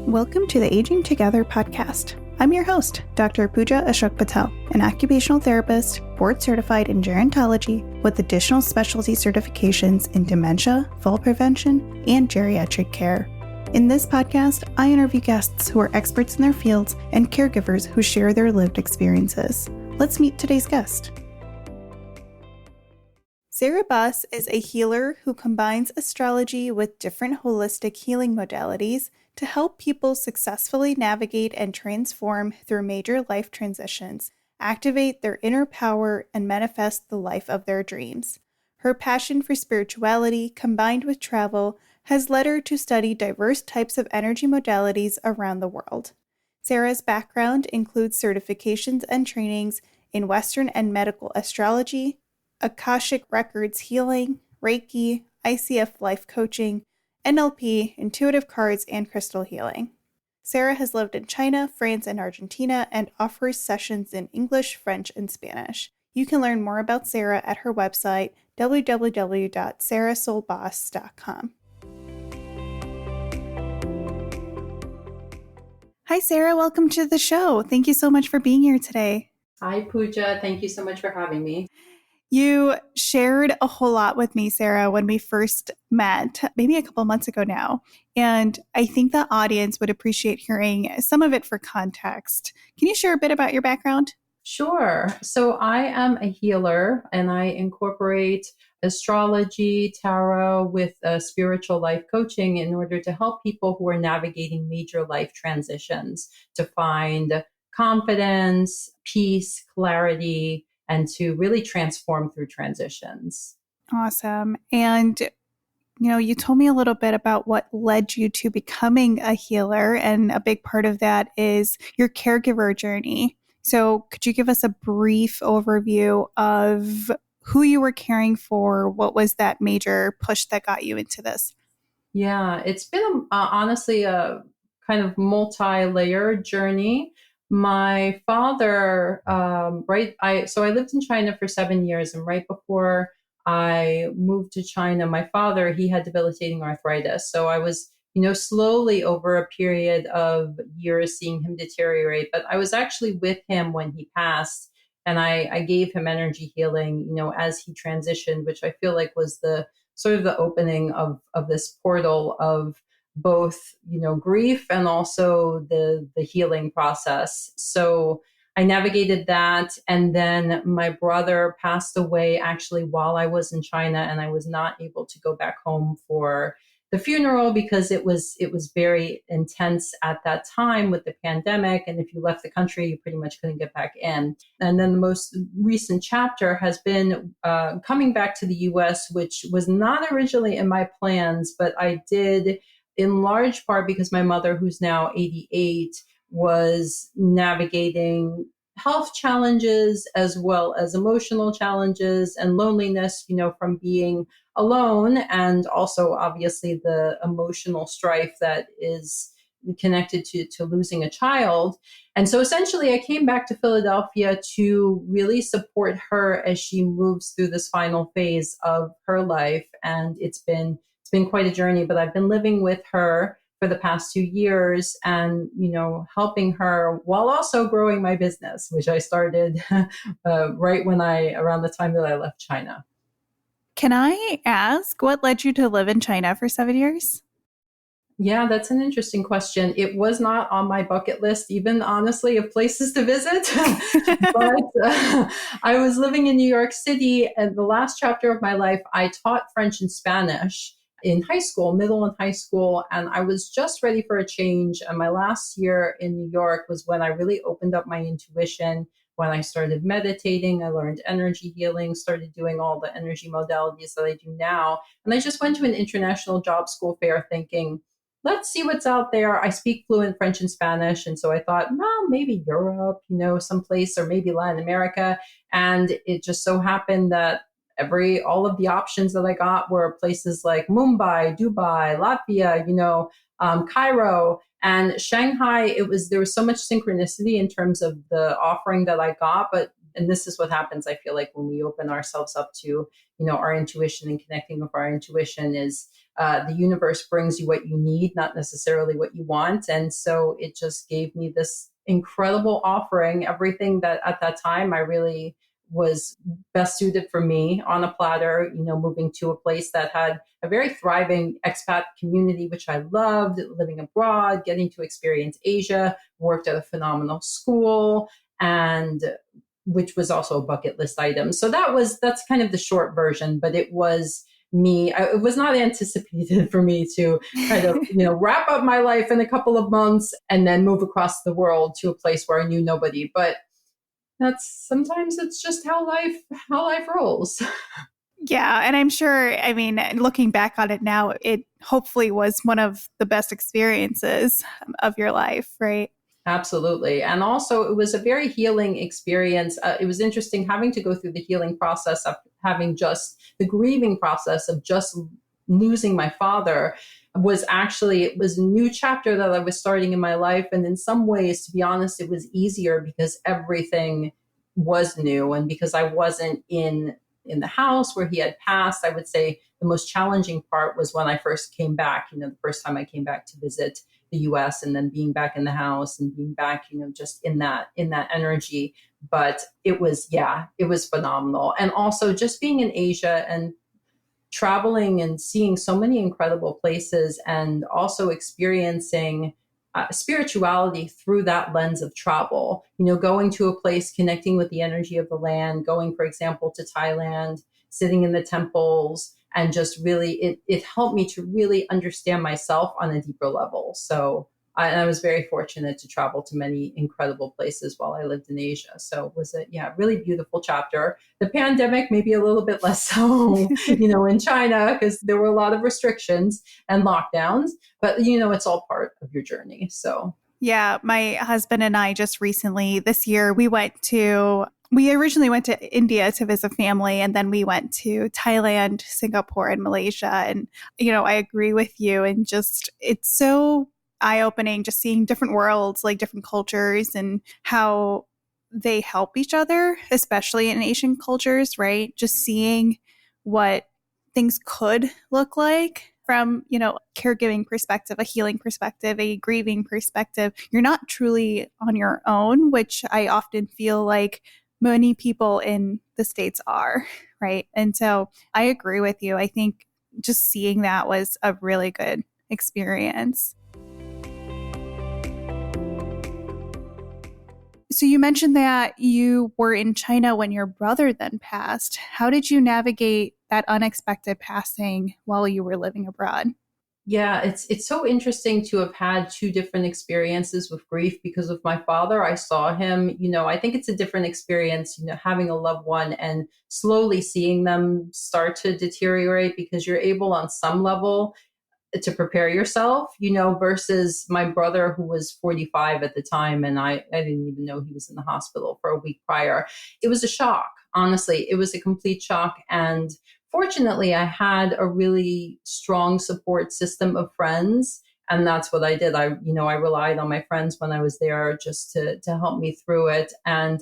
Welcome to the Aging Together podcast. I'm your host, Dr. Pooja Ashok Patel, an occupational therapist, board-certified in gerontology with additional specialty certifications in dementia, fall prevention, and geriatric care. In this podcast, I interview guests who are experts in their fields and caregivers who share their lived experiences. Let's meet today's guest. Sarah Boss is a healer who combines astrology with different holistic healing modalities to help people successfully navigate and transform through major life transitions, activate their inner power, and manifest the life of their dreams. Her passion for spirituality, combined with travel, has led her to study diverse types of energy modalities around the world. Sarah's background includes certifications and trainings in Western and medical astrology, Akashic Records healing, Reiki, ICF life coaching, NLP, intuitive cards, and crystal healing. Sarah has lived in China, France, and Argentina and offers sessions in English, French, and Spanish. You can learn more about Sarah at her website, www.sarahsoulboss.com. Hi, Sarah. Welcome to the show. Thank you so much for being here today. Hi, Pooja. Thank you so much for having me. You shared a whole lot with me, Sarah, when we first met, maybe a couple months ago now. And I think the audience would appreciate hearing some of it for context. Can you share a bit about your background? Sure. So I am a healer and I incorporate astrology, tarot with spiritual life coaching in order to help people who are navigating major life transitions to find confidence, peace, clarity, and to really transform through transitions. Awesome. And, you told me a little bit about what led you to becoming a healer. And a big part of that is your caregiver journey. So could you give us a brief overview of who you were caring for? What was that major push that got you into this? Yeah, it's been honestly a kind of multi-layered journey. My father, so I lived in China for 7 years, and right before I moved to China, my father, he had debilitating arthritis. So I was, slowly over a period of years seeing him deteriorate, but I was actually with him when he passed, and I gave him energy healing, as he transitioned, which I feel like was the sort of the opening of this portal of both, grief and also the healing process. So I navigated that. And then my brother passed away actually while I was in China, and I was not able to go back home for the funeral because it was very intense at that time with the pandemic. And if you left the country, you pretty much couldn't get back in. And then the most recent chapter has been coming back to the US, which was not originally in my plans, but I did in large part because my mother, who's now 88, was navigating health challenges as well as emotional challenges and loneliness, from being alone, and also obviously the emotional strife that is connected to losing a child. And so essentially I came back to Philadelphia to really support her as she moves through this final phase of her life. And it's been quite a journey, but I've been living with her for the past 2 years and, helping her while also growing my business, which I started right around the time that I left China. Can I ask what led you to live in China for 7 years? Yeah, that's an interesting question. It was not on my bucket list, even honestly, of places to visit. But I was living in New York City, and the last chapter of my life, I taught French and Spanish in high school, middle and high school, and I was just ready for a change. And my last year in New York was when I really opened up my intuition. When I started meditating, I learned energy healing, started doing all the energy modalities that I do now. And I just went to an international job school fair thinking, let's see what's out there. I speak fluent French and Spanish. And so I thought, well, maybe Europe, someplace, or maybe Latin America. And it just so happened that all of the options that I got were places like Mumbai, Dubai, Latvia, Cairo, and Shanghai. There was so much synchronicity in terms of the offering that I got, and this is what happens, I feel like, when we open ourselves up to, our intuition and connecting with our intuition is the universe brings you what you need, not necessarily what you want. And so it just gave me this incredible offering, everything that at that time I really was best suited for me on a platter, moving to a place that had a very thriving expat community, which I loved, living abroad, getting to experience Asia, worked at a phenomenal school, and which was also a bucket list item. So that's kind of the short version, but it was it was not anticipated for me to kind of, wrap up my life in a couple of months and then move across the world to a place where I knew nobody. But sometimes it's just how life rolls. Yeah, and I'm sure, I mean, looking back on it now, it hopefully was one of the best experiences of your life, right? Absolutely. And also, it was a very healing experience. It was interesting having to go through the healing process of having just the grieving process of just losing my father. It was a new chapter that I was starting in my life. And in some ways, to be honest, it was easier because everything was new. And because I wasn't in the house where he had passed, I would say the most challenging part was when I first came back, the first time I came back to visit the US, and then being back in the house and being back, just in that energy. But it was phenomenal. And also just being in Asia and traveling and seeing so many incredible places, and also experiencing spirituality through that lens of travel, going to a place, connecting with the energy of the land, going, for example, to Thailand, sitting in the temples, and just really, it helped me to really understand myself on a deeper level. So I was very fortunate to travel to many incredible places while I lived in Asia. So it was a really beautiful chapter. The pandemic, maybe a little bit less so, in China, because there were a lot of restrictions and lockdowns, but it's all part of your journey. So Yeah, my husband and I just recently this year, we originally went to India to visit family, and then we went to Thailand, Singapore, and Malaysia. And, I agree with you. And just, it's so eye-opening just seeing different worlds, like different cultures, and how they help each other, especially in Asian cultures, right? Just seeing what things could look like from, caregiving perspective, a healing perspective, a grieving perspective. You're not truly on your own, which I often feel like many people in the States are, right? And so I agree with you. I think just seeing that was a really good experience. So you mentioned that you were in China when your brother then passed. How did you navigate that unexpected passing while you were living abroad? yeah, it's so interesting to have had two different experiences with grief, because with my father, I saw him, I think it's a different experience, having a loved one and slowly seeing them start to deteriorate, because you're able on some level to prepare yourself, versus my brother, who was 45 at the time. And I didn't even know he was in the hospital for a week prior. It was a shock. Honestly, it was a complete shock. And fortunately, I had a really strong support system of friends. And that's what I did. I relied on my friends when I was there just to help me through it. And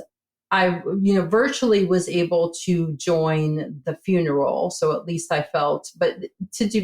I, virtually was able to join the funeral. So at least I felt, but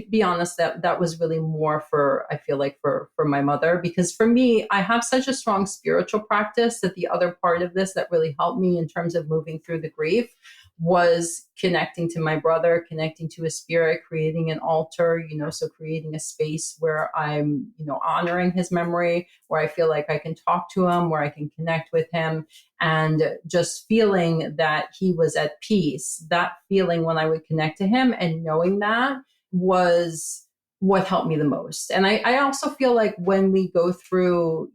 be honest, that was really more for, I feel like for my mother, because for me, I have such a strong spiritual practice that the other part of this that really helped me in terms of moving through the grief was connecting to my brother, connecting to his spirit, creating an altar, so creating a space where I'm, honoring his memory, where I feel like I can talk to him, where I can connect with him, and just feeling that he was at peace. That feeling when I would connect to him and knowing that was what helped me the most. And I also feel like when we go through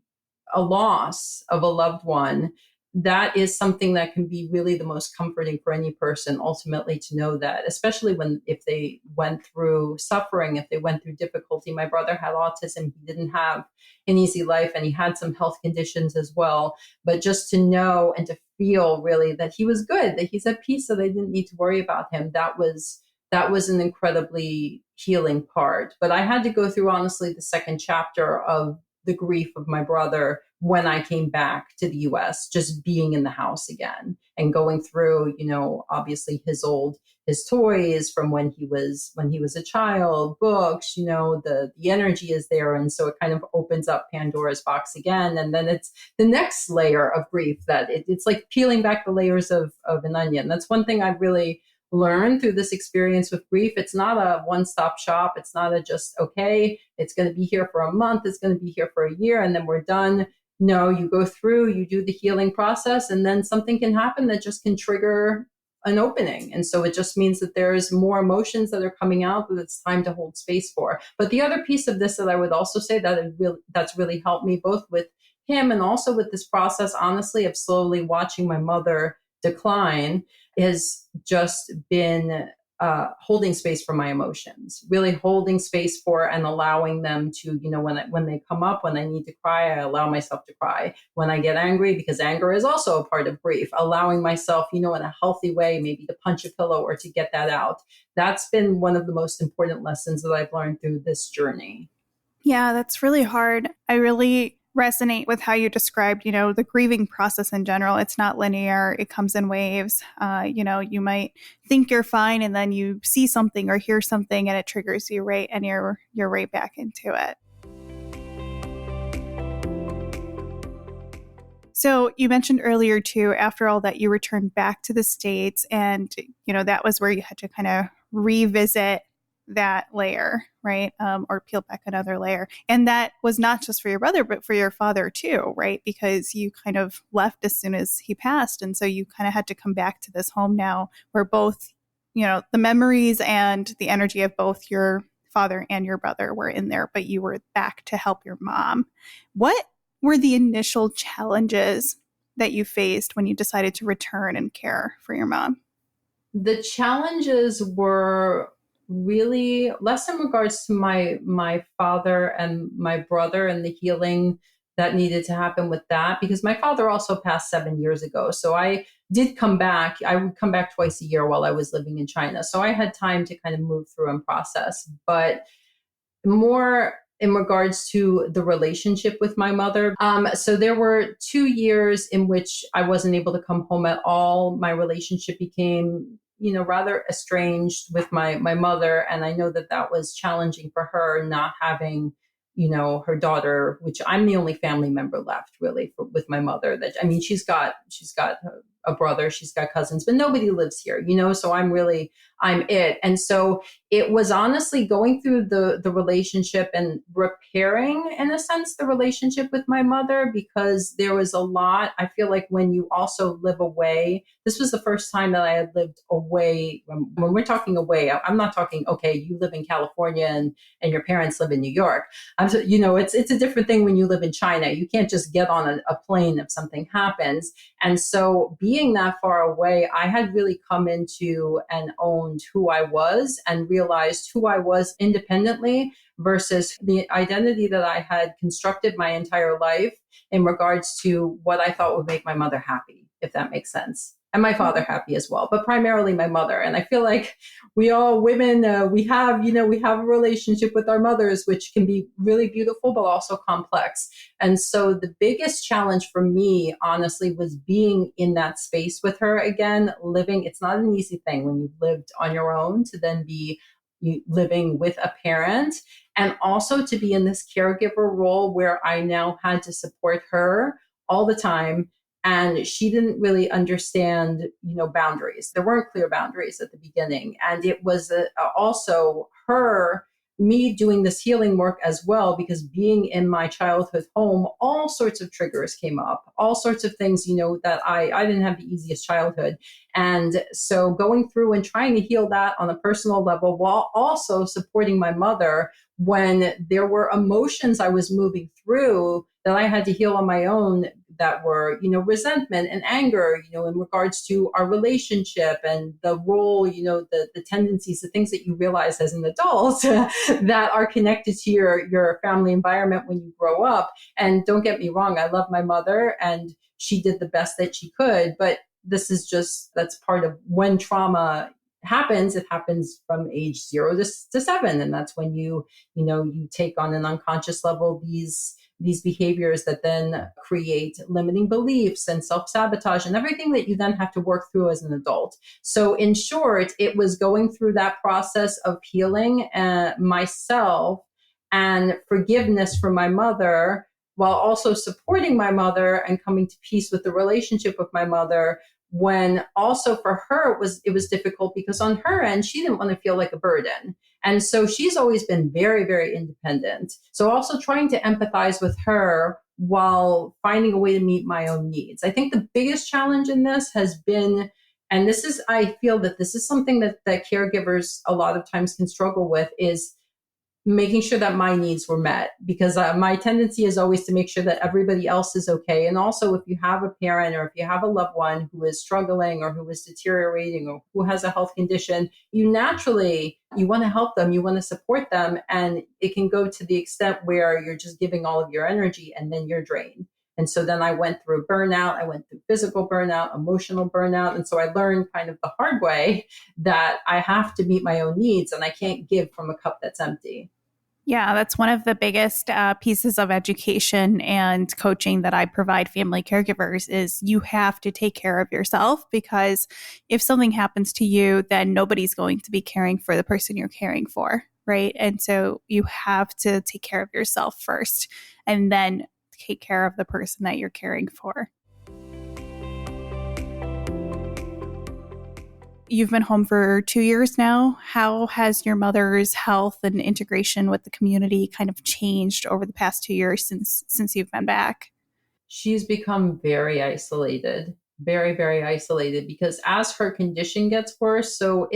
a loss of a loved one, that is something that can be really the most comforting for any person, ultimately, to know that, especially if they went through suffering, if they went through difficulty. My brother had autism. He didn't have an easy life, and he had some health conditions as well. But just to know and to feel really that he was good, that he's at peace, so they didn't need to worry about him, that was an incredibly healing part. But I had to go through, honestly, the second chapter of the grief of my brother when I came back to the US, just being in the house again and going through, obviously his old his toys from when he was a child, books, the energy is there. And so it kind of opens up Pandora's box again. And then it's the next layer of grief that it's like peeling back the layers of an onion. That's one thing I've really learned through this experience with grief. It's not a one-stop shop. It's not a just, okay, it's going to be here for a month, it's going to be here for a year, and then we're done. No, you go through, you do the healing process, and then something can happen that just can trigger an opening. And so it just means that there's more emotions that are coming out that it's time to hold space for. But the other piece of this that I would also say that's really helped me both with him and also with this process, honestly, of slowly watching my mother decline, has just been holding space for my emotions, really holding space for and allowing them to, when they come up, when I need to cry, I allow myself to cry. When I get angry, because anger is also a part of grief, allowing myself, in a healthy way, maybe to punch a pillow or to get that out. That's been one of the most important lessons that I've learned through this journey. Yeah, that's really hard. I really resonate with how you described, the grieving process in general. It's not linear. It comes in waves. You might think you're fine and then you see something or hear something and it triggers you, right? And you're right back into it. So you mentioned earlier too, after all that, you returned back to the States and, that was where you had to kind of revisit that layer, right? Or peel back another layer. And that was not just for your brother, but for your father too, right? Because you kind of left as soon as he passed. And so you kind of had to come back to this home now where both, the memories and the energy of both your father and your brother were in there, but you were back to help your mom. What were the initial challenges that you faced when you decided to return and care for your mom? The challenges were really less in regards to my father and my brother and the healing that needed to happen with that, because my father also passed 7 years ago. So I did come back. I would come back twice a year while I was living in China. So I had time to kind of move through and process, but more in regards to the relationship with my mother. So there were 2 years in which I wasn't able to come home at all. My relationship became, rather estranged with my mother. And I know that was challenging for her, not having, her daughter, which I'm the only family member left really with my mother. She's got a brother, she's got cousins, but nobody lives here, so I'm it. And so it was honestly going through the relationship and repairing, in a sense, the relationship with my mother, because there was a lot. I feel like when you also live away, this was the first time that I had lived away. When we're talking away, I'm not talking, okay, you live in California and your parents live in New York. It's a different thing when you live in China. You can't just get on a plane if something happens. And so being that far away, I had really come into and owned who I was and realized who I was independently versus the identity that I had constructed my entire life in regards to what I thought would make my mother happy, if that makes sense. And my father happy as well, but primarily my mother. And I feel like we all women, we have a relationship with our mothers, which can be really beautiful, but also complex. And so the biggest challenge for me, honestly, was being in that space with her again, living. It's not an easy thing when you've lived on your own to then be living with a parent, and also to be in this caregiver role where I now had to support her all the time. And she didn't really understand, boundaries. There weren't clear boundaries at the beginning. And it was also me doing this healing work as well, because being in my childhood home, all sorts of triggers came up, all sorts of things, that I didn't have the easiest childhood. And so going through and trying to heal that on a personal level while also supporting my mother when there were emotions I was moving through that I had to heal on my own, that were, resentment and anger, in regards to our relationship and the role, the tendencies, the things that you realize as an adult that are connected to your family environment when you grow up. And don't get me wrong, I love my mother and she did the best that she could, but that's part of when trauma happens. It happens from age 0 to 7. And that's when you take on an unconscious level these these behaviors that then create limiting beliefs and self-sabotage and everything that you then have to work through as an adult. So in short, it was going through that process of healing myself and forgiveness for my mother, while also supporting my mother and coming to peace with the relationship with my mother, when also for her it was difficult because on her end she didn't want to feel like a burden. And so she's always been very, very independent. So also trying to empathize with her while finding a way to meet my own needs. I think the biggest challenge in this has been, and this is, I feel that this is something that caregivers a lot of times can struggle with, is making sure that my needs were met, because my tendency is always to make sure that everybody else is okay. And also, if you have a parent or if you have a loved one who is struggling or who is deteriorating or who has a health condition, you naturally, you want to help them, you want to support them. And it can go to the extent where you're just giving all of your energy and then you're drained. And so then I went through burnout, I went through physical burnout, emotional burnout. And so I learned kind of the hard way that I have to meet my own needs and I can't give from a cup that's empty. Yeah, that's one of the biggest pieces of education and coaching that I provide family caregivers is you have to take care of yourself, because if something happens to you, then nobody's going to be caring for the person you're caring for, right? And so you have to take care of yourself first and then take care of the person that you're caring for. You've been home for 2 years now. How has your mother's health and integration with the community kind of changed over the past 2 years since you've been back? She's become very isolated, very, very isolated, because as her condition gets worse, so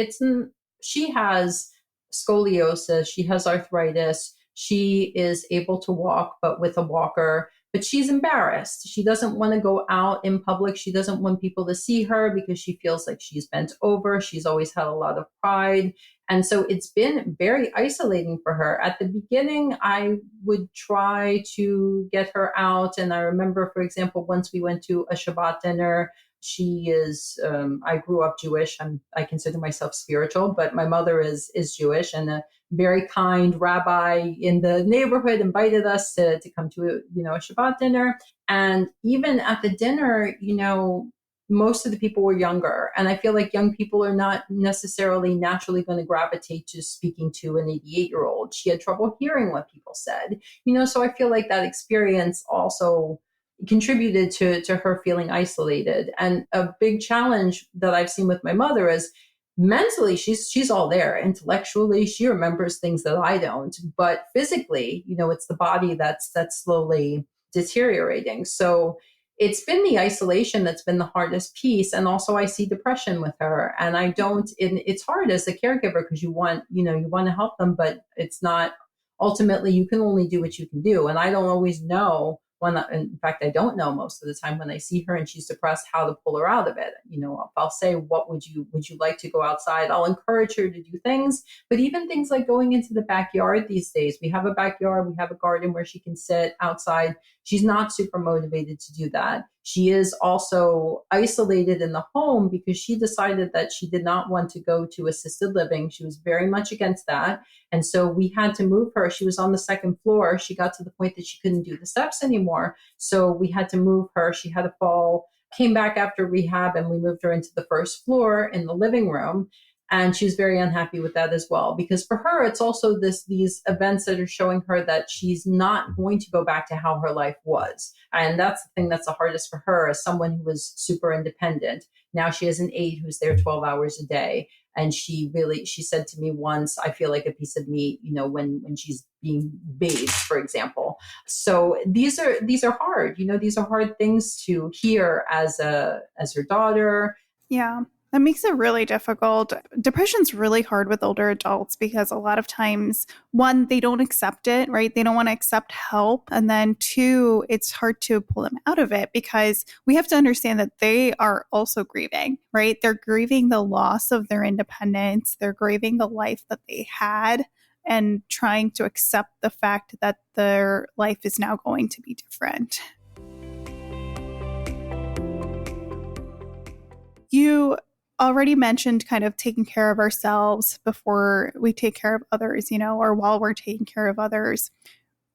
she has scoliosis, she has arthritis, she is able to walk, but with a walker. But she's embarrassed. She doesn't want to go out in public. She doesn't want people to see her because she feels like she's bent over. She's always had a lot of pride. And so it's been very isolating for her. At the beginning, I would try to get her out. And I remember, for example, once we went to a Shabbat dinner. I grew up Jewish. I consider myself spiritual, but my mother is Jewish, and a very kind rabbi in the neighborhood invited us to come to a Shabbat dinner. And even at the dinner, most of the people were younger. And I feel like young people are not necessarily naturally going to gravitate to speaking to an 88-year-old. She had trouble hearing what people said, so I feel like that experience also contributed to her feeling isolated. And a big challenge that I've seen with my mother is mentally she's all there. Intellectually, she remembers things that I don't, but physically, it's the body that's slowly deteriorating. So it's been the isolation that's been the hardest piece. And also I see depression with her, and it's hard as a caregiver because you want to help them, but it's not, ultimately you can only do what you can do. And I don't always know in fact, I don't know most of the time when I see her and she's depressed, how to pull her out of it. I'll say, would you like to go outside? I'll encourage her to do things, but even things like going into the backyard these days. We have a backyard, we have a garden where she can sit outside. She's not super motivated to do that. She is also isolated in the home because she decided that she did not want to go to assisted living. She was very much against that. And so we had to move her. She was on the second floor. She got to the point that she couldn't do the steps anymore. So we had to move her. She had a fall, came back after rehab, and we moved her into the first floor in the living room. And she was very unhappy with that as well, because for her, it's also these events that are showing her that she's not going to go back to how her life was. And that's the thing that's the hardest for her, as someone who was super independent. Now she has an aide who's there 12 hours a day. And she said to me once, I feel like a piece of meat, when she's being bathed, for example. So these are hard, these are hard things to hear as her daughter. Yeah, that makes it really difficult. Depression's really hard with older adults because a lot of times, one, they don't accept it, right? They don't want to accept help. And then two, it's hard to pull them out of it because we have to understand that they are also grieving, right? They're grieving the loss of their independence. They're grieving the life that they had and trying to accept the fact that their life is now going to be different. You already mentioned kind of taking care of ourselves before we take care of others, or while we're taking care of others.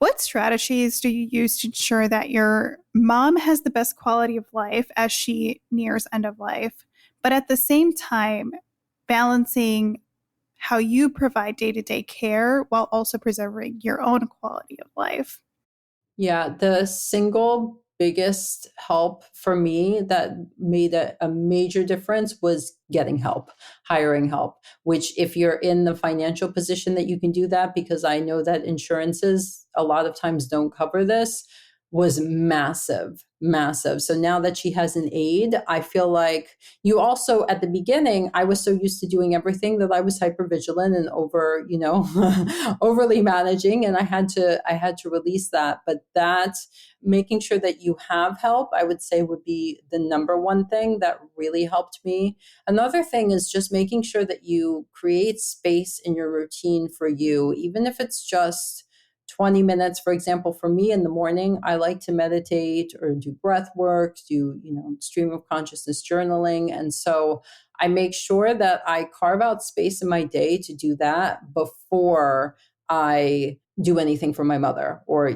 What strategies do you use to ensure that your mom has the best quality of life as she nears end of life, but at the same time, balancing how you provide day to day care while also preserving your own quality of life? Yeah, the single biggest help for me that made a major difference was getting help, hiring help, which if you're in the financial position that you can do that, because I know that insurances a lot of times don't cover this, was massive, massive. So now that she has an aide, I feel like you also at the beginning, I was so used to doing everything that I was hyper vigilant and over, overly managing. And I had to release that. But that making sure that you have help, I would say would be the number one thing that really helped me. Another thing is just making sure that you create space in your routine for you, even if it's just 20 minutes. For example, for me in the morning, I like to meditate or do breath work, do, stream of consciousness journaling. And so I make sure that I carve out space in my day to do that before I do anything for my mother. Or,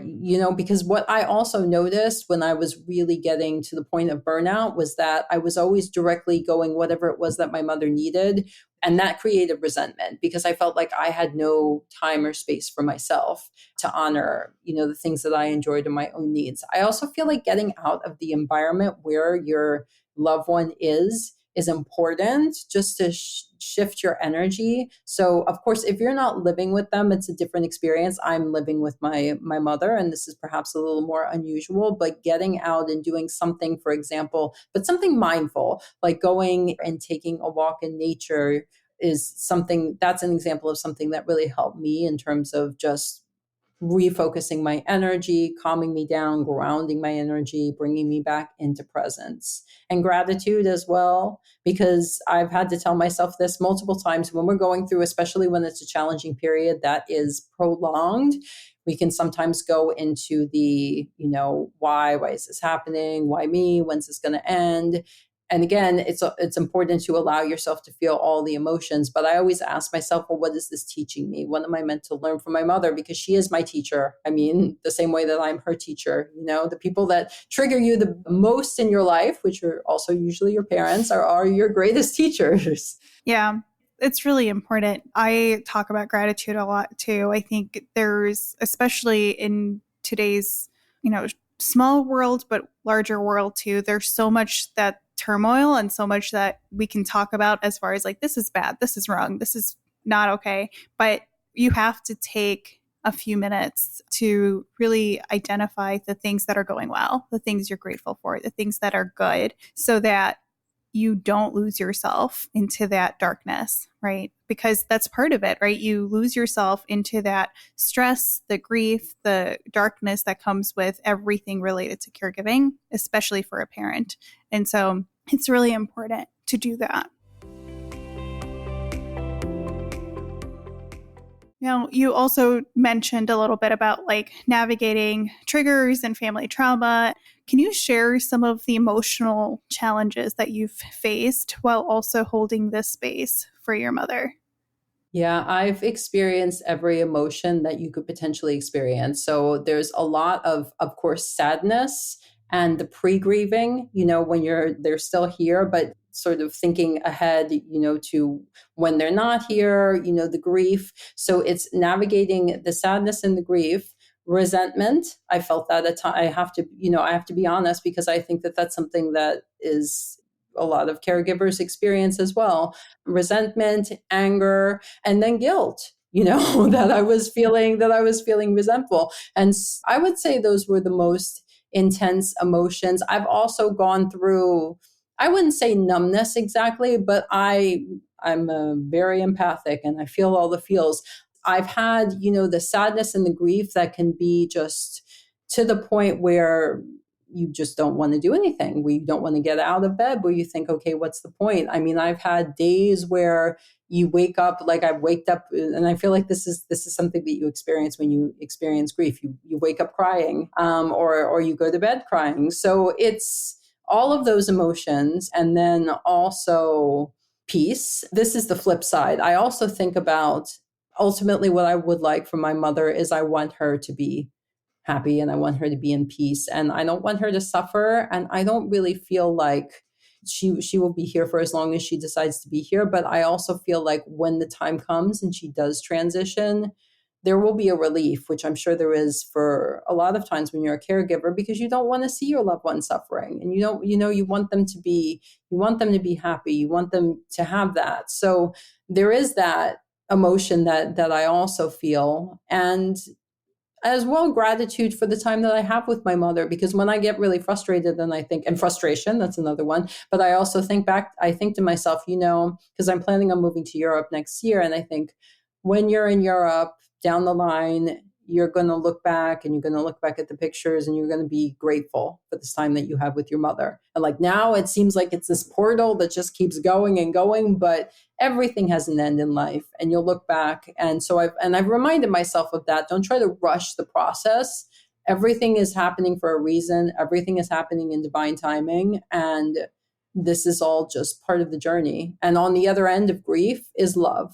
because what I also noticed when I was really getting to the point of burnout was that I was always directly going whatever it was that my mother needed. And that created resentment because I felt like I had no time or space for myself to honor, the things that I enjoyed and my own needs. I also feel like getting out of the environment where your loved one is important just to shift your energy. So of course, if you're not living with them, it's a different experience. I'm living with my mother, and this is perhaps a little more unusual, but getting out and doing something, for example, but something mindful, like going and taking a walk in nature is something that's an example of something that really helped me in terms of just refocusing my energy, calming me down, grounding my energy, bringing me back into presence. And gratitude as well, because I've had to tell myself this multiple times when we're going through, especially when it's a challenging period that is prolonged. We can sometimes go into the, why is this happening? Why me? When's this going to end? And again, it's important to allow yourself to feel all the emotions. But I always ask myself, well, what is this teaching me? What am I meant to learn from my mother? Because she is my teacher. I mean, the same way that I'm her teacher. The people that trigger you the most in your life, which are also usually your parents, are your greatest teachers. Yeah, it's really important. I talk about gratitude a lot too. I think there's, especially in today's, small world, but larger world too, there's so much that turmoil and so much that we can talk about as far as like, this is bad, this is wrong, this is not okay. But you have to take a few minutes to really identify the things that are going well, the things you're grateful for, the things that are good, so that you don't lose yourself into that darkness, right? Because that's part of it, right? You lose yourself into that stress, the grief, the darkness that comes with everything related to caregiving, especially for a parent. And so it's really important to do that. Now, you also mentioned a little bit about like navigating triggers and family trauma. Can you share some of the emotional challenges that you've faced while also holding this space for your mother? Yeah, I've experienced every emotion that you could potentially experience. So there's a lot of course, sadness and the pre-grieving, when they're still here, but sort of thinking ahead, to when they're not here, the grief. So it's navigating the sadness and the grief. Resentment, I felt that at time. I have to be honest, because I think that that's something that is a lot of caregivers experience as well. Resentment, anger, and then guilt, that I was feeling resentful. And I would say those were the most intense emotions. I've also gone through, I wouldn't say numbness exactly, but I'm very empathic and I feel all the feels. I've had, the sadness and the grief that can be just to the point where you just don't want to do anything, where you don't want to get out of bed, where you think, okay, what's the point? I mean, I've had days where you wake up, like I've waked up, and I feel like this is something that you experience when you experience grief. You wake up crying, or you go to bed crying. So it's all of those emotions, and then also peace. This is the flip side. I also think about ultimately what I would like for my mother is I want her to be happy and I want her to be in peace. And I don't want her to suffer. And I don't really feel like she will be here for as long as she decides to be here. But I also feel like when the time comes and she does transition, there will be a relief, which I'm sure there is for a lot of times when you're a caregiver, because you don't want to see your loved one suffering, and you want them to be, happy, you want them to have that. So there is that emotion that I also feel, and as well gratitude for the time that I have with my mother, because when I get really frustrated, then I think, and frustration, that's another one, but I also I think to myself, because I'm planning on moving to Europe next year, and I think when you're in Europe down the line, you're going to look back and you're going to look back at the pictures and you're going to be grateful for this time that you have with your mother. And like now it seems like it's this portal that just keeps going and going, but everything has an end in life, and you'll look back. And so I've reminded myself of that. Don't try to rush the process. Everything is happening for a reason. Everything is happening in divine timing. And this is all just part of the journey. And on the other end of grief is love,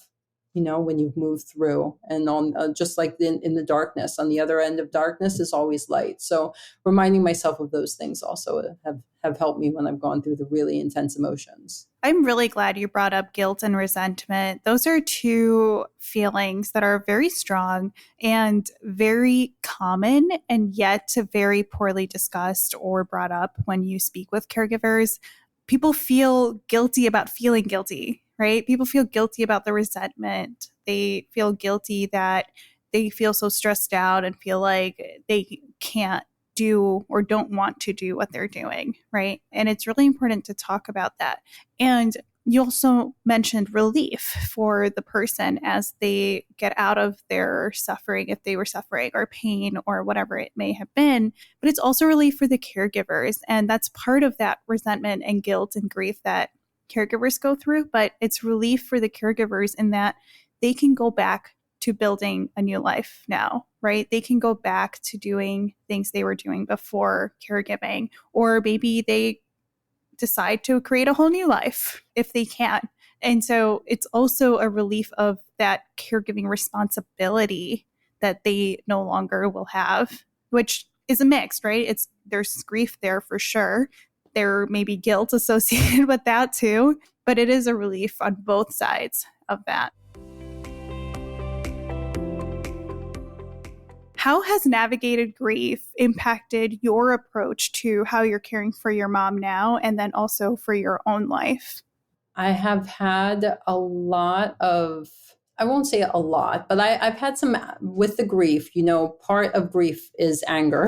when you've moved through, and on just like in the darkness, on the other end of darkness is always light. So reminding myself of those things also have helped me when I've gone through the really intense emotions. I'm really glad you brought up guilt and resentment. Those are two feelings that are very strong and very common, and yet very poorly discussed or brought up when you speak with caregivers. People feel guilty about feeling guilty, right? People feel guilty about the resentment. They feel guilty that they feel so stressed out and feel like they can't do or don't want to do what they're doing, right? And it's really important to talk about that. And you also mentioned relief for the person as they get out of their suffering, if they were suffering, or pain, or whatever it may have been. But it's also relief for the caregivers. And that's part of that resentment and guilt and grief that caregivers go through. But it's relief for the caregivers in that they can go back to building a new life now, right? They can go back to doing things they were doing before caregiving, or maybe they decide to create a whole new life if they can. And so it's also a relief of that caregiving responsibility that they no longer will have, which is a mix, right? There's grief there for sure. There may be guilt associated with that too, but it is a relief on both sides of that. How has navigated grief impacted your approach to how you're caring for your mom now, and then also for your own life? I have had a lot of, I won't say a lot, but I've had some with the grief. Part of grief is anger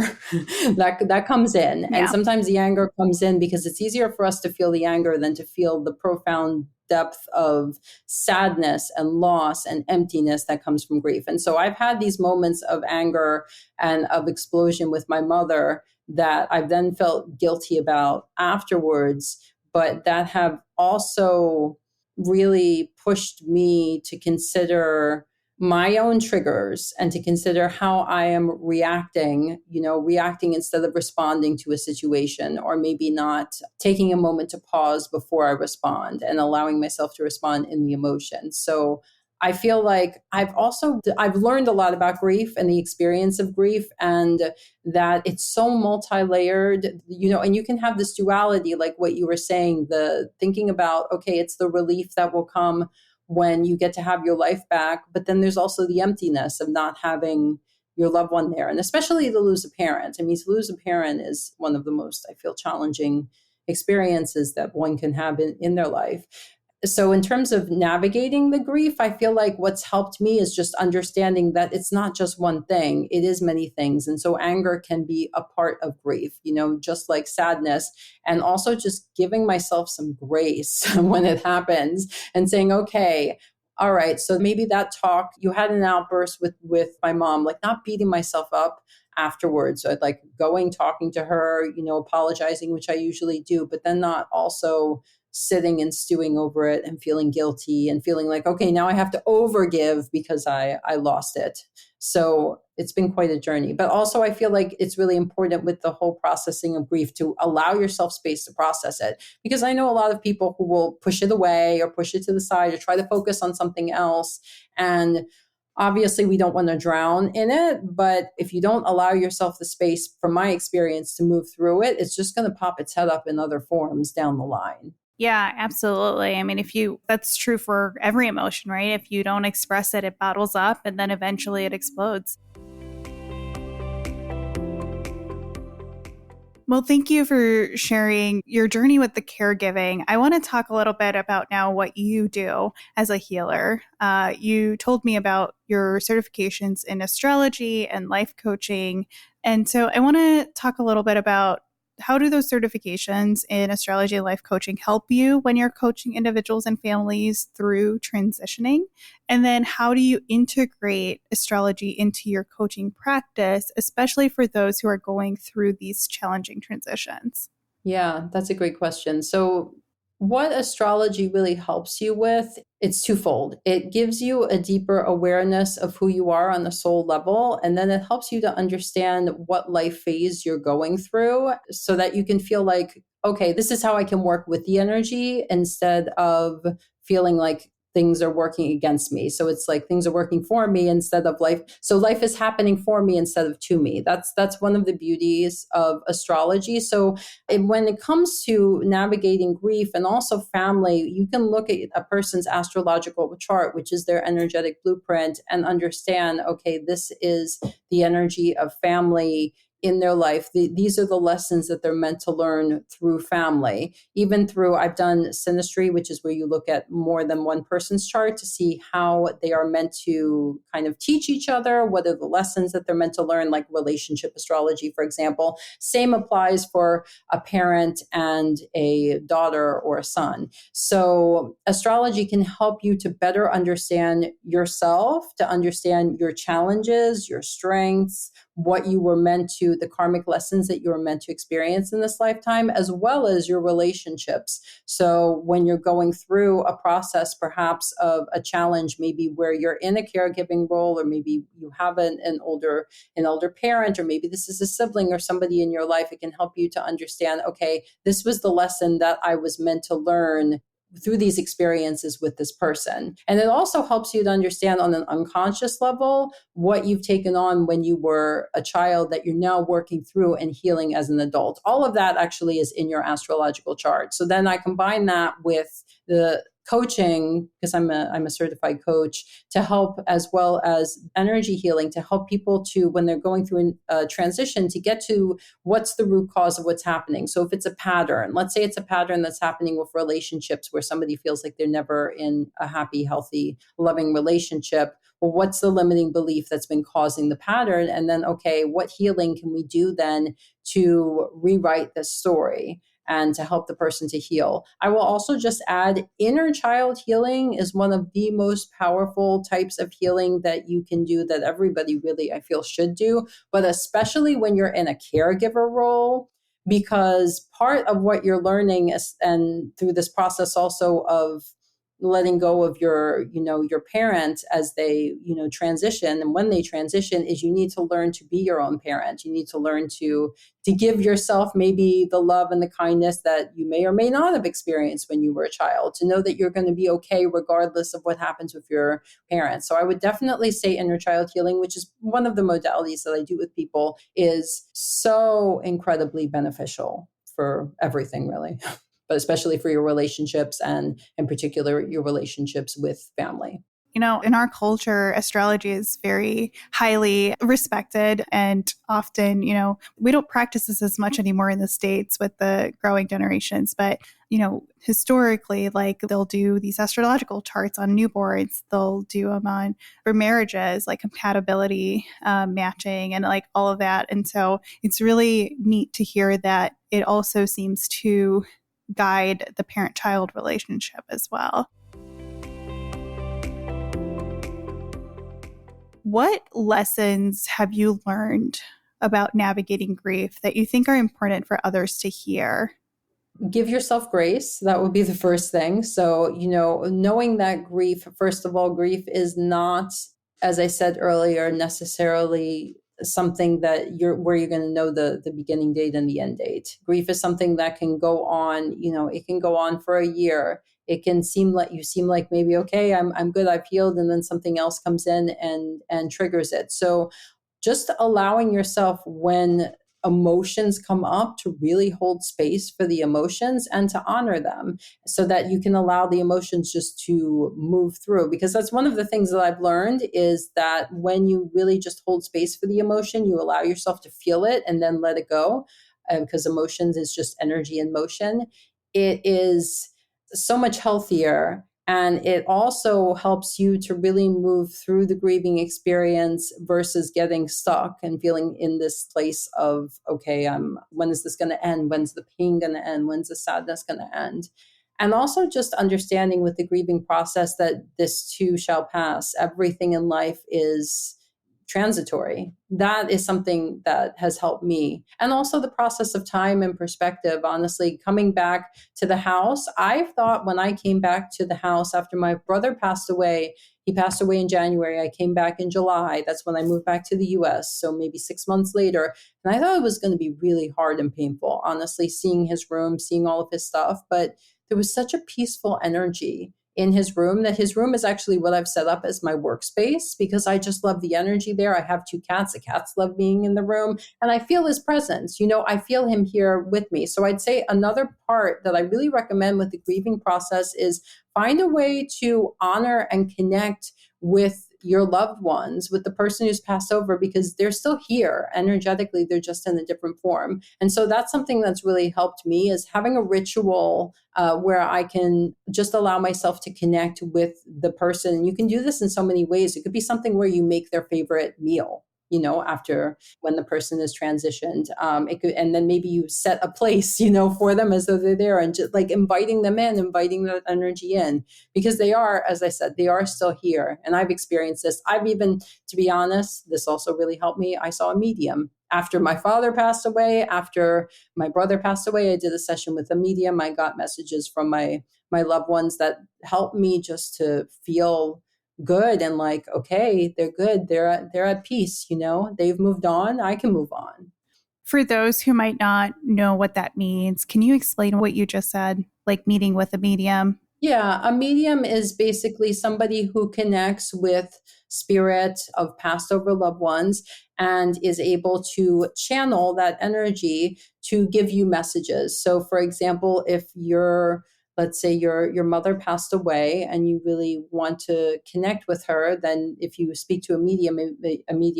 that comes in. Yeah. And sometimes the anger comes in because it's easier for us to feel the anger than to feel the profound depth of sadness and loss and emptiness that comes from grief. And so I've had these moments of anger and of explosion with my mother that I've then felt guilty about afterwards, but that have also really pushed me to consider my own triggers and to consider how I am reacting instead of responding to a situation, or maybe not taking a moment to pause before I respond and allowing myself to respond in the emotion. So I feel like I've learned a lot about grief and the experience of grief, and that it's so multi-layered, and you can have this duality, like what you were saying, the thinking about, okay, it's the relief that will come when you get to have your life back, but then there's also the emptiness of not having your loved one there, and especially to lose a parent. I mean, to lose a parent is one of the most, I feel, challenging experiences that one can have in their life. So in terms of navigating the grief, I feel like what's helped me is just understanding that it's not just one thing, it is many things. And so anger can be a part of grief, just like sadness, and also just giving myself some grace when it happens and saying, okay, all right, so maybe that talk, you had an outburst with my mom, like not beating myself up afterwards. So I'd like talking to her, apologizing, which I usually do, but then not also sitting and stewing over it and feeling guilty and feeling like, okay, now I have to overgive because I lost it. So it's been quite a journey. But also I feel like it's really important with the whole processing of grief to allow yourself space to process it. Because I know a lot of people who will push it away or push it to the side or try to focus on something else. And Obviously, we don't want to drown in it, but if you don't allow yourself the space, from my experience, to move through it, it's just going to pop its head up in other forms down the line. Yeah, absolutely. I mean, that's true for every emotion, right? If you don't express it, it bottles up and then eventually it explodes. Well, thank you for sharing your journey with the caregiving. I want to talk a little bit about now what you do as a healer. You told me about your certifications in astrology and life coaching. And so I want to talk a little bit about how do those certifications in astrology and life coaching help you when you're coaching individuals and families through transitioning? And then how do you integrate astrology into your coaching practice, especially for those who are going through these challenging transitions? Yeah, that's a great question. So, what astrology really helps you with, it's twofold. It gives you a deeper awareness of who you are on the soul level, and then it helps you to understand what life phase you're going through so that you can feel like, okay, this is how I can work with the energy instead of feeling like things are working against me. So it's like things are working for me instead of life. So life is happening for me instead of to me. That's one of the beauties of astrology. So and when it comes to navigating grief and also family, you can look at a person's astrological chart, which is their energetic blueprint, and understand, okay, this is the energy of family in their life. These are the lessons that they're meant to learn through family. Even through, I've done synastry, which is where you look at more than one person's chart to see how they are meant to kind of teach each other, what are the lessons that they're meant to learn, like relationship astrology, for example. Same applies for a parent and a daughter or a son. So astrology can help you to better understand yourself, to understand your challenges, your strengths, what you were meant to, the karmic lessons that you were meant to experience in this lifetime, as well as your relationships. So when you're going through a process, perhaps of a challenge, maybe where you're in a caregiving role, or maybe you have an older parent, or maybe this is a sibling or somebody in your life, it can help you to understand, okay, this was the lesson that I was meant to learn through these experiences with this person. And it also helps you to understand on an unconscious level what you've taken on when you were a child that you're now working through and healing as an adult. All of that actually is in your astrological chart. So then I combine that with the coaching, because I'm a certified coach, to help, as well as energy healing, to help people to, when they're going through a transition, to get to what's the root cause of what's happening. So if it's a pattern, let's say it's a pattern that's happening with relationships where somebody feels like they're never in a happy, healthy, loving relationship. Well, what's the limiting belief that's been causing the pattern? And then, okay, what healing can we do then to rewrite this story and to help the person to heal? I will also just add, inner child healing is one of the most powerful types of healing that you can do, that everybody really, I feel, should do, but especially when you're in a caregiver role, because part of what you're learning is, and through this process also of letting go of your parent as they transition, and when they transition, is you need to learn to be your own parent. You need to learn to give yourself maybe the love and the kindness that you may or may not have experienced when you were a child, to know that you're going to be okay regardless of what happens with your parents. So I would definitely say inner child healing, which is one of the modalities that I do with people, is so incredibly beneficial for everything, really. But especially for your relationships, and in particular, your relationships with family. In our culture, astrology is very highly respected, and often, we don't practice this as much anymore in the States with the growing generations. But, historically, like, they'll do these astrological charts on newborns, they'll do them on for marriages, like compatibility matching and like all of that. And so it's really neat to hear that it also seems to guide the parent-child relationship as well. What lessons have you learned about navigating grief that you think are important for others to hear? Give yourself grace. That would be the first thing. So, knowing that grief, first of all, grief is not, as I said earlier, necessarily something that where you're going to know the beginning date and the end date. Grief is something that can go on, it can go on for a year. It can seem like you seem like maybe, okay, I'm good, I've healed, and then something else comes in and triggers it. So just allowing yourself when emotions come up to really hold space for the emotions and to honor them so that you can allow the emotions just to move through, because that's one of the things that I've learned is that when you really just hold space for the emotion, you allow yourself to feel it and then let it go, because emotions is just energy in motion. It is so much healthier, and it also helps you to really move through the grieving experience versus getting stuck and feeling in this place of, okay, when is this going to end? When's the pain going to end? When's the sadness going to end? And also just understanding with the grieving process that this too shall pass. Everything in life is transitory. That is something that has helped me. And also the process of time and perspective. Honestly, coming back to the house, I thought when I came back to the house after my brother passed away, he passed away in January. I came back in July. That's when I moved back to the US. So maybe 6 months later. And I thought it was going to be really hard and painful, honestly, seeing his room, seeing all of his stuff. But there was such a peaceful energy in his room that his room is actually what I've set up as my workspace, because I just love the energy there. I have 2 cats. The cats love being in the room, and I feel his presence. I feel him here with me. So I'd say another part that I really recommend with the grieving process is find a way to honor and connect with your loved ones, with the person who's passed over, because they're still here energetically. They're just in a different form. And so that's something that's really helped me, is having a ritual where I can just allow myself to connect with the person. And you can do this in so many ways. It could be something where you make their favorite meal, after when the person is transitioned. It could, and then maybe you set a place, for them as though they're there, and just like inviting them in, inviting that energy in, because they are, as I said, they are still here. And I've experienced this. I've even, to be honest, this also really helped me. I saw a medium after my father passed away, after my brother passed away. I did a session with a medium. I got messages from my loved ones that helped me just to feel good and like, okay, they're good. They're at peace. They've moved on. I can move on. For those who might not know what that means, can you explain what you just said, like meeting with a medium? Yeah, a medium is basically somebody who connects with spirit of passed over loved ones and is able to channel that energy to give you messages. So for example, if let's say your mother passed away and you really want to connect with her, then if you speak to a medium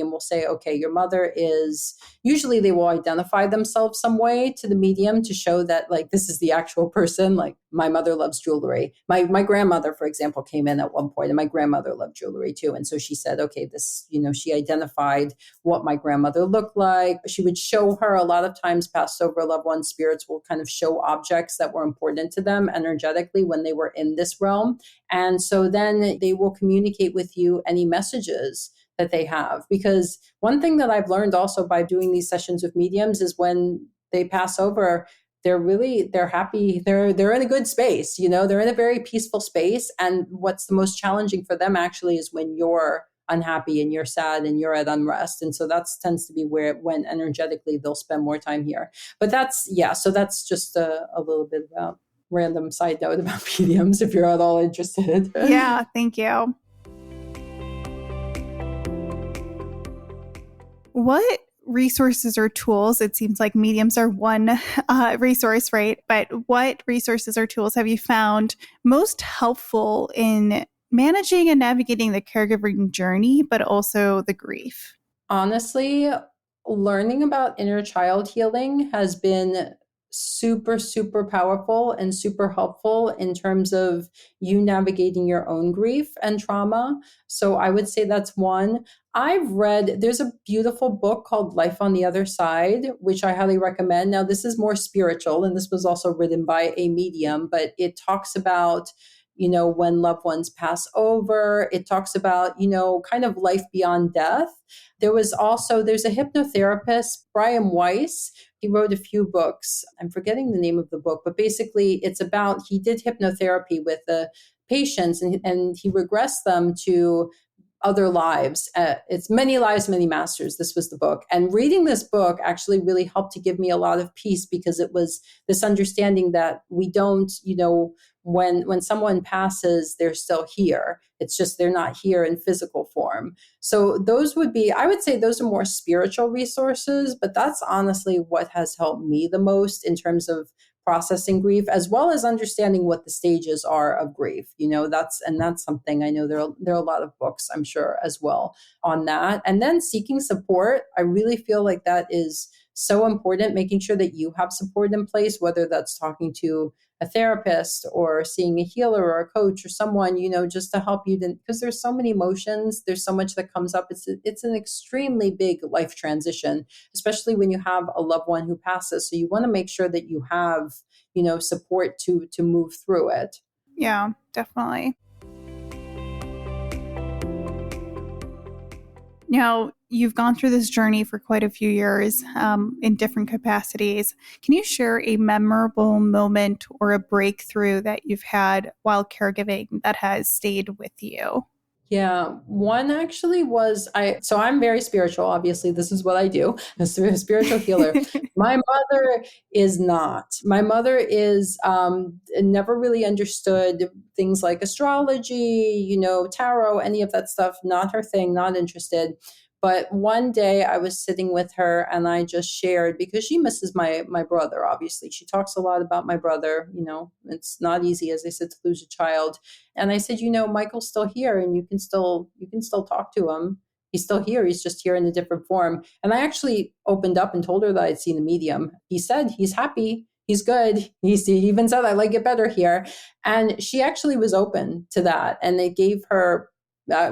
will say, okay, your mother is, usually they will identify themselves some way to the medium to show that like this is the actual person. Like my mother loves jewelry. My grandmother, for example, came in at one point, and my grandmother loved jewelry too. And so she said, okay, this, she identified what my grandmother looked like. She would show her, a lot of times passed over loved ones, spirits will kind of show objects that were important to them energetically when they were in this realm. And so then they will communicate with you any messages that they have. Because one thing that I've learned also by doing these sessions with mediums is when they pass over, they're happy. They're in a good space, they're in a very peaceful space. And what's the most challenging for them actually is when you're unhappy and you're sad and you're at unrest. And so that tends to be when energetically they'll spend more time here. But so that's just a little bit about random side note about mediums if you're at all interested. Yeah, thank you. What resources or tools, it seems like mediums are one resource, right? But what resources or tools have you found most helpful in managing and navigating the caregiving journey, but also the grief? Honestly, learning about inner child healing has been super, super powerful and super helpful in terms of you navigating your own grief and trauma. So I would say that's one. There's a beautiful book called Life on the Other Side, which I highly recommend. Now, this is more spiritual, and this was also written by a medium, but it talks about when loved ones pass over. It talks about, kind of life beyond death. There's a hypnotherapist, Brian Weiss. He wrote a few books. I'm forgetting the name of the book, but basically he did hypnotherapy with the patients, and he regressed them to other lives. It's Many Lives, Many Masters. This was the book. And reading this book actually really helped to give me a lot of peace, because it was this understanding that we don't, when someone passes, they're still here. It's just they're not here in physical form. So I would say those are more spiritual resources, but that's honestly what has helped me the most in terms of processing grief, as well as understanding what the stages are of grief. That's something I know there are a lot of books, I'm sure, as well on that. And then seeking support. I really feel like that is so important, making sure that you have support in place, whether that's talking to a therapist or seeing a healer or a coach or someone, just to help you, because there's so many emotions, there's so much that comes up. It's an extremely big life transition, especially when you have a loved one who passes. So you want to make sure that you have, support to move through it. Yeah, definitely. Now, you've gone through this journey for quite a few years in different capacities. Can you share a memorable moment or a breakthrough that you've had while caregiving that has stayed with you? Yeah, one actually was so I'm very spiritual. Obviously, this is what I do. I'm a spiritual healer. My mother is not. My mother is never really understood things like astrology, tarot, any of that stuff. Not her thing, not interested. But one day I was sitting with her and I just shared, because she misses my brother, obviously. She talks a lot about my brother. It's not easy, as I said, to lose a child. And I said, Michael's still here and you can still talk to him. He's still here. He's just here in a different form. And I actually opened up and told her that I'd seen a medium. He said he's happy. He's good. He even said, I like it better here. And she actually was open to that. And it gave her,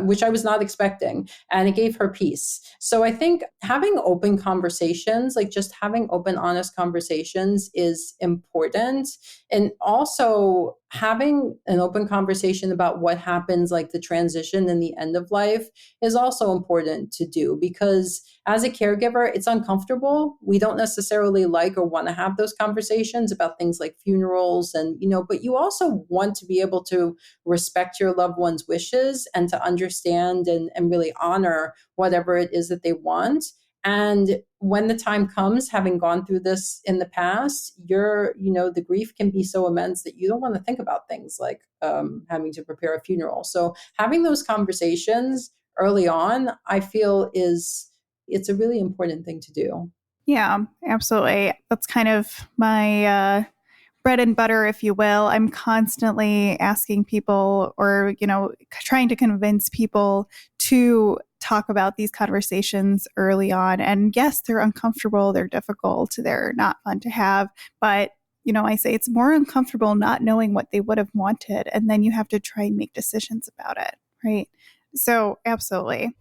which I was not expecting, and it gave her peace. So I think having open conversations, like just having open, honest conversations, is important. And also having an open conversation about what happens, like the transition and the end of life, is also important to do, because as a caregiver, it's uncomfortable. We don't necessarily like or want to have those conversations about things like funerals and, but you also want to be able to respect your loved one's wishes and to understand and really honor whatever it is that they want. And when the time comes, having gone through this in the past, the grief can be so immense that you don't want to think about things like having to prepare a funeral. So having those conversations early on, I feel it's a really important thing to do. Yeah, absolutely. That's kind of my bread and butter, if you will. I'm constantly asking people or, trying to convince people to talk about these conversations early on. And yes, they're uncomfortable, they're difficult, they're not fun to have. But, I say it's more uncomfortable not knowing what they would have wanted. And then you have to try and make decisions about it, right? So absolutely.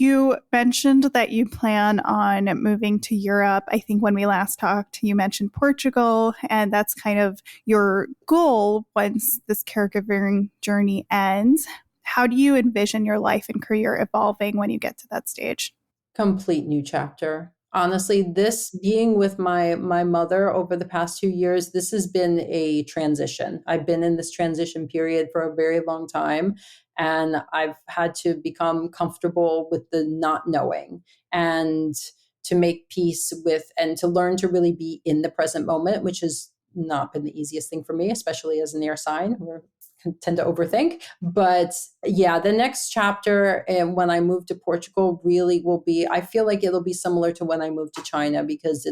You mentioned that you plan on moving to Europe. I think when we last talked, you mentioned Portugal, and that's kind of your goal once this caregiving journey ends. How do you envision your life and career evolving when you get to that stage? Complete new chapter. Honestly, this being with my mother over the past 2 years, this has been a transition. I've been in this transition period for a very long time, and I've had to become comfortable with the not knowing and to make peace with and to learn to really be in the present moment, which has not been the easiest thing for me, especially as an air sign who tend to overthink. But yeah, the next chapter, and when I move to Portugal, really will be, I feel like it'll be similar to when I moved to China, because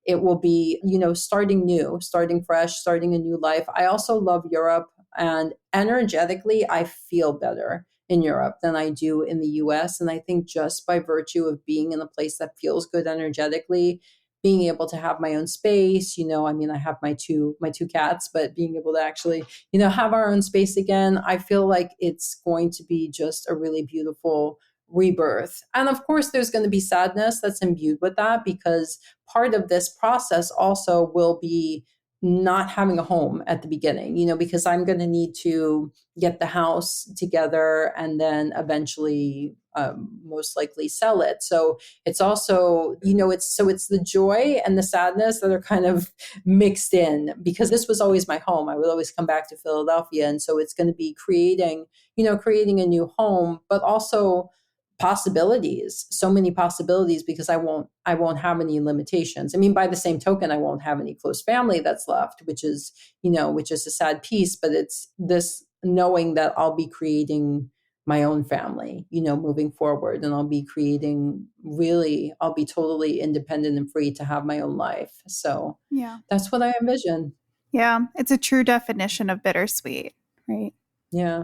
it will be, starting new, starting fresh, starting a new life. I also love Europe, and energetically, I feel better in Europe than I do in the US. And I think just by virtue of being in a place that feels good energetically, being able to have my own space, I have my two cats, but being able to actually, have our own space again, I feel like it's going to be just a really beautiful rebirth. And of course, there's going to be sadness that's imbued with that, because part of this process also will be not having a home at the beginning, because I'm going to need to get the house together and then eventually most likely sell it. So it's also, it's the joy and the sadness that are kind of mixed in, because this was always my home. I would always come back to Philadelphia. And so it's going to be creating a new home, but also possibilities, so many possibilities, because I won't have any limitations. I mean, by the same token, I won't have any close family that's left, which is a sad piece, but it's this knowing that I'll be creating my own family, moving forward, and I'll be totally independent and free to have my own life. So Yeah. that's what I envision. Yeah. It's a true definition of bittersweet, right? Yeah.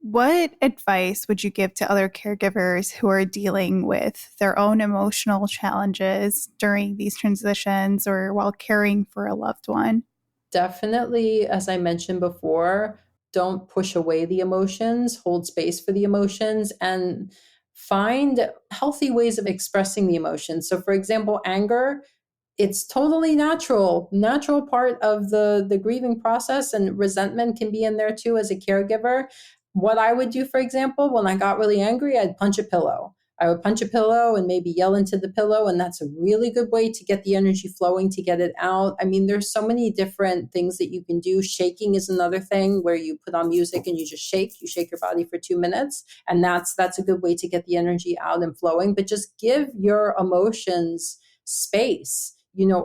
What advice would you give to other caregivers who are dealing with their own emotional challenges during these transitions or while caring for a loved one? Definitely, as I mentioned before, don't push away the emotions, hold space for the emotions, and find healthy ways of expressing the emotions. So, for example, anger, it's totally natural part of the grieving process, and resentment can be in there too as a caregiver. What I would do, for example, when I got really angry, I'd punch a pillow. I would punch a pillow and maybe yell into the pillow, and that's a really good way to get the energy flowing, to get it out. I mean, there's so many different things that you can do. Shaking is another thing, where you put on music and you just shake. You shake your body for 2 minutes, and that's a good way to get the energy out and flowing. But just give your emotions space.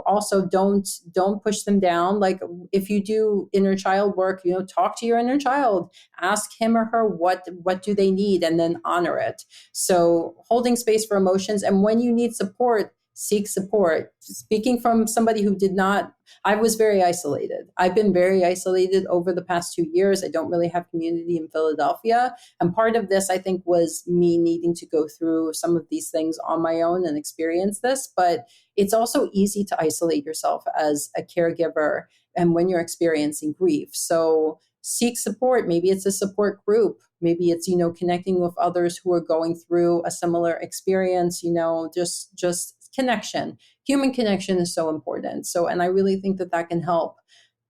Also don't push them down. Like, if you do inner child work, talk to your inner child, ask him or her what do they need, and then honor it. So holding space for emotions, and when you need support, seek support. Speaking from somebody who I was very isolated. I've been very isolated over the past 2 years. I don't really have community in Philadelphia. And part of this, I think, was me needing to go through some of these things on my own and experience this. But it's also easy to isolate yourself as a caregiver and when you're experiencing grief. So seek support. Maybe it's a support group. Maybe it's, connecting with others who are going through a similar experience, just connection. Human connection is so important. So, and I really think that can help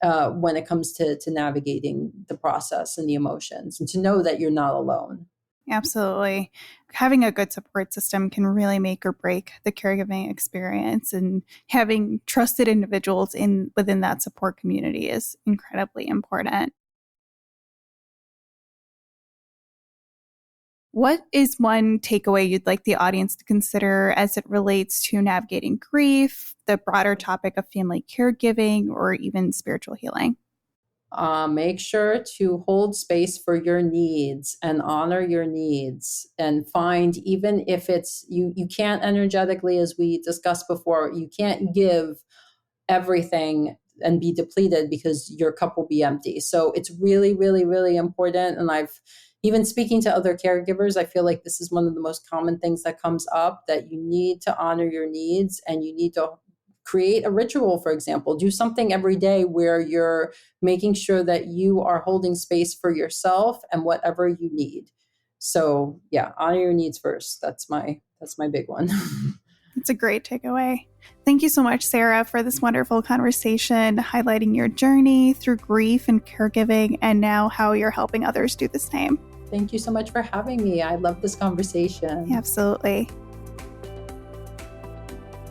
when it comes to navigating the process and the emotions, and to know that you're not alone. Absolutely. Having a good support system can really make or break the caregiving experience, and having trusted individuals within that support community is incredibly important. What is one takeaway you'd like the audience to consider as it relates to navigating grief, the broader topic of family caregiving, or even spiritual healing? Make sure to hold space for your needs and honor your needs, and find, even if it's you can't energetically, as we discussed before, you can't give everything and be depleted, because your cup will be empty. So it's really, really, really important. And I've even speaking to other caregivers, I feel like this is one of the most common things that comes up, that you need to honor your needs, and you need to create a ritual. For example, do something every day where you're making sure that you are holding space for yourself and whatever you need. So yeah, honor your needs first. That's my big one. It's a great takeaway. Thank you so much, Sarah, for this wonderful conversation, highlighting your journey through grief and caregiving, and now how you're helping others do the same. Thank you so much for having me. I love this conversation. Absolutely.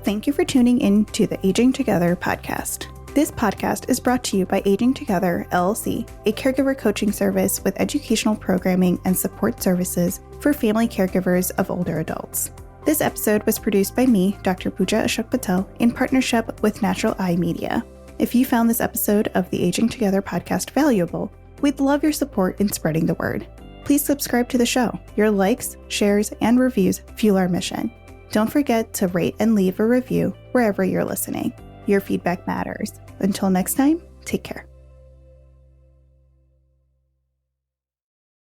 Thank you for tuning in to the Aging Together podcast. This podcast is brought to you by Aging Together, LLC, a caregiver coaching service with educational programming and support services for family caregivers of older adults. This episode was produced by me, Dr. Pooja Ashok Patel, in partnership with Natural Eye Media. If you found this episode of the Aging Together podcast valuable, we'd love your support in spreading the word. Please subscribe to the show. Your likes, shares, and reviews fuel our mission. Don't forget to rate and leave a review wherever you're listening. Your feedback matters. Until next time, take care.